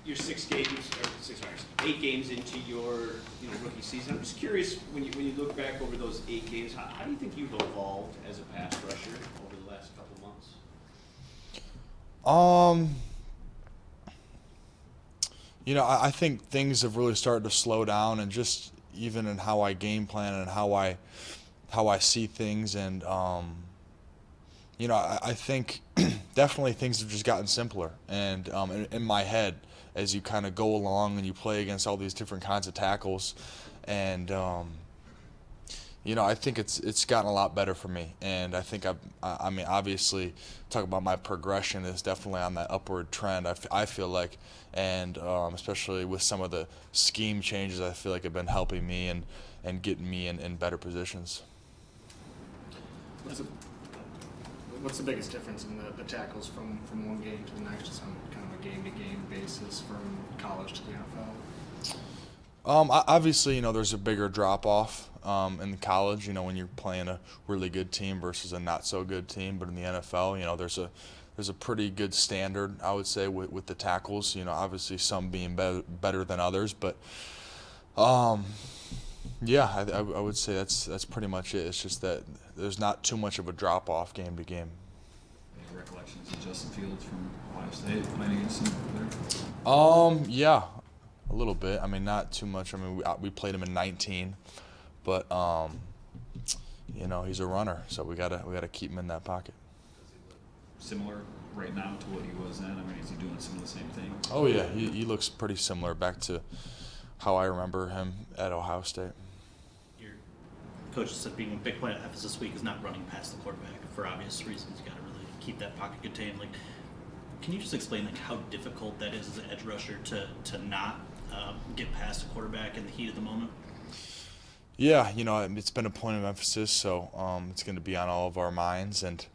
you're 8 games into your rookie season. I'm just curious, when you look back over those 8 games, how do you think you've evolved as a pass rusher over the last couple months? I think things have really started to slow down, and just even in how I game plan and how I see things, and I think definitely things have just gotten simpler, and in my head, as you kind of go along and you play against all these different kinds of tackles, and I think it's gotten a lot better for me, and I think I mean, obviously, talk about my progression is definitely on that upward trend. I feel like, and especially with some of the scheme changes, I feel like have been helping me and getting me in better positions. What's the biggest difference in the tackles from one game to the next, just on kind of a game-to-game basis from college to the NFL? Obviously, there's a bigger drop-off in college, when you're playing a really good team versus a not-so-good team. But in the NFL, there's a pretty good standard, I would say, with the tackles. Obviously some being better than others. But, yeah, I would say that's pretty much it. It's just that there's not too much of a drop-off game to game. Any recollections of Justin Fields from Ohio State playing against him there? Yeah, a little bit. I mean, not too much. I mean, we played him in 19, but he's a runner, so we gotta keep him in that pocket. Similar right now to what he was then? I mean, is he doing some of the same things? Oh yeah, he looks pretty similar back to how I remember him at Ohio State. Your coach said being a big point of emphasis this week is not running past the quarterback for obvious reasons. You got to really keep that pocket contained. Can you just explain how difficult that is as an edge rusher to not get past a quarterback in the heat of the moment? Yeah, it's been a point of emphasis, so it's going to be on all of our minds, and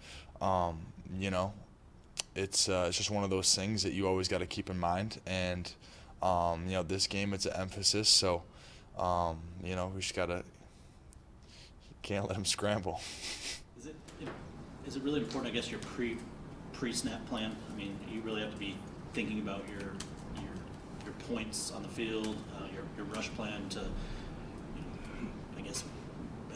it's just one of those things that you always got to keep in mind, and this game it's an emphasis, so we just can't let him scramble. Is it really important, I guess, your pre-snap plan? I mean, you really have to be thinking about your points on the field, your rush plan to, I guess,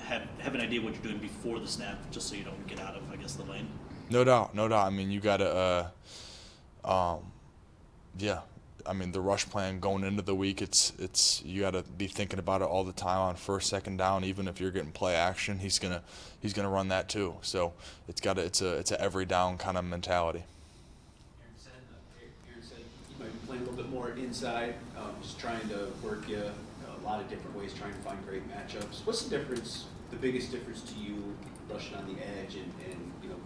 have an idea what you're doing before the snap, just so you don't get out of, I guess, the lane. No doubt. I mean, you gotta, yeah. I mean, the rush plan going into the week, it's you gotta be thinking about it all the time on first, second down. Even if you're getting play action, he's gonna run that too. So it's a every down kind of mentality. Aaron said you might be playing a little bit more inside, just trying to work you a lot of different ways, trying to find great matchups. What's the difference? The biggest difference to you rushing on the edge and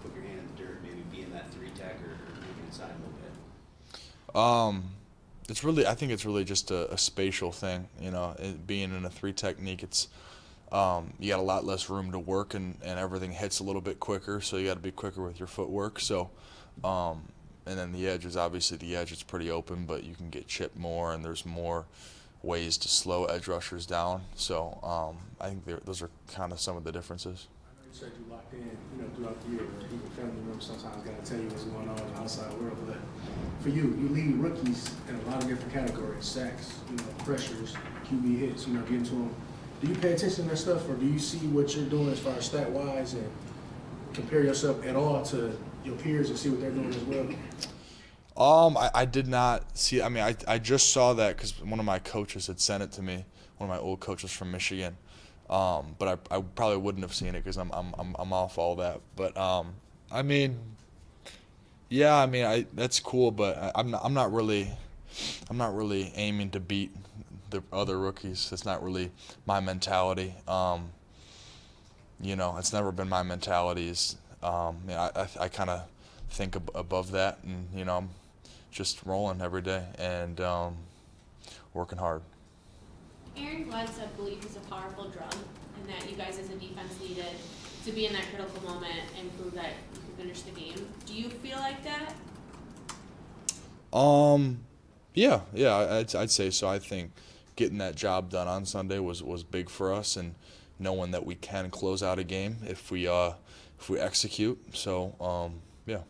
put your hand in the dirt, maybe being that 3-tech or moving inside a little bit? I think it's really just a spatial thing. Being in a 3 technique, it's you got a lot less room to work, and everything hits a little bit quicker, so you got to be quicker with your footwork. So, and then the edge is obviously the edge. It's pretty open, but you can get chipped more, and there's more ways to slow edge rushers down. So I think those are kind of some of the differences. You said you locked in, throughout the year, where even family members sometimes got to tell you what's going on in the outside world. But for you lead rookies in a lot of different categories: sacks, pressures, QB hits, getting to them. Do you pay attention to that stuff, or do you see what you're doing as far as stat wise and compare yourself at all to your peers and see what they're doing as well? I did not see. I mean, I just saw that because one of my coaches had sent it to me. One of my old coaches from Michigan. But I probably wouldn't have seen it because I'm off all that. But I mean, yeah, I mean that's cool, but I'm not really aiming to beat the other rookies. It's not really my mentality. It's never been my mentality. I kind of think above that, and I'm just rolling every day and working hard. Aaron Glenn said belief is a powerful drug, and that you guys as a defense needed to be in that critical moment and prove that you could finish the game. Do you feel like that? Yeah, I'd say so. I think getting that job done on Sunday was big for us, and knowing that we can close out a game if we execute. So, yeah.